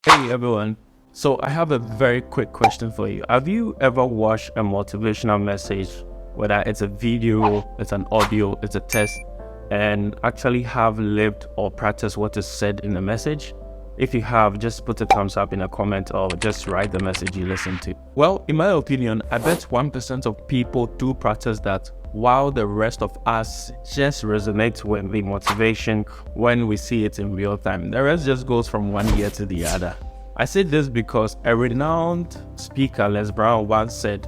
Hey everyone. So I have a very quick question for you. Have you ever watched a motivational message, whether it's a video, it's an audio, it's a text, and actually have lived or practiced what is said in the message? If you have, just put a thumbs up in a comment or just write the message you listen to. Well, in my opinion, I bet 1% of people do practice that, while the rest of us just resonate with the motivation when we see it in real time. The rest just goes from one ear to the other. I say this because a renowned speaker, Les Brown, once said,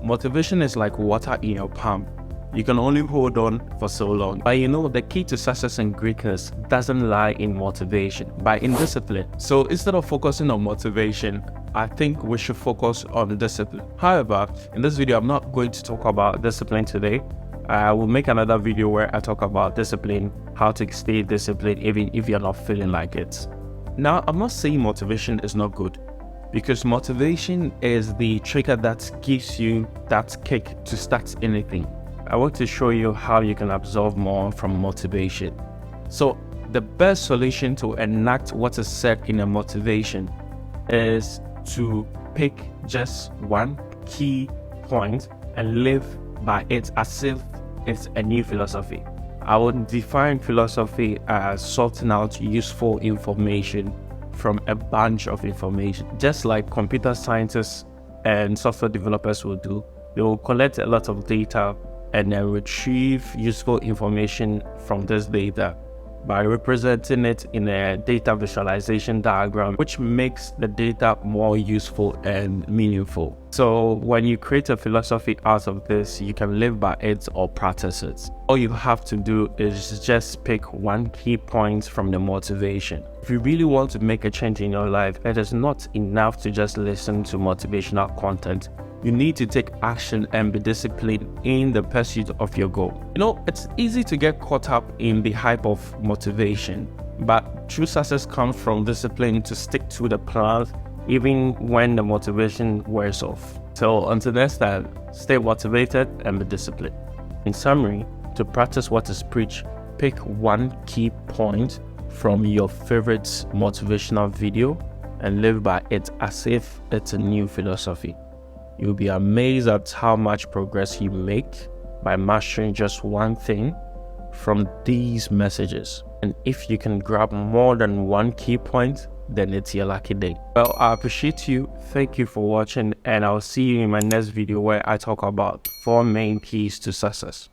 "Motivation is like water in your palm. You can only hold on for so long." But the key to success and greatness doesn't lie in motivation, but in discipline. So instead of focusing on motivation, I think we should focus on discipline. However, in this video, I'm not going to talk about discipline today. I will make another video where I talk about discipline, how to stay disciplined even if you're not feeling like it. Now, I'm not saying motivation is not good, because motivation is the trigger that gives you that kick to start anything. I want to show you how you can absorb more from motivation. So the best solution to enact what is said in a motivation is to pick just one key point and live by it as if it's a new philosophy. I would define philosophy as sorting out useful information from a bunch of information, just like computer scientists and software developers will do. They will collect a lot of data and then retrieve useful information from this data by representing it in a data visualization diagram, which makes the data more useful and meaningful. So when you create a philosophy out of this, you can live by it or practice it. All you have to do is just pick one key point from the motivation. If you really want to make a change in your life, it is not enough to just listen to motivational content. You need to take action and be disciplined in the pursuit of your goal. It's easy to get caught up in the hype of motivation, but true success comes from discipline to stick to the plan even when the motivation wears off. So until next time, stay motivated and be disciplined. In summary, to practice what is preached, pick one key point from your favorite motivational video and live by it as if it's a new philosophy. You'll be amazed at how much progress you make by mastering just one thing from these messages. And if you can grab more than one key point, then it's your lucky day. Well, I appreciate you. Thank you for watching, and I'll see you in my next video where I talk about 4 main keys to success.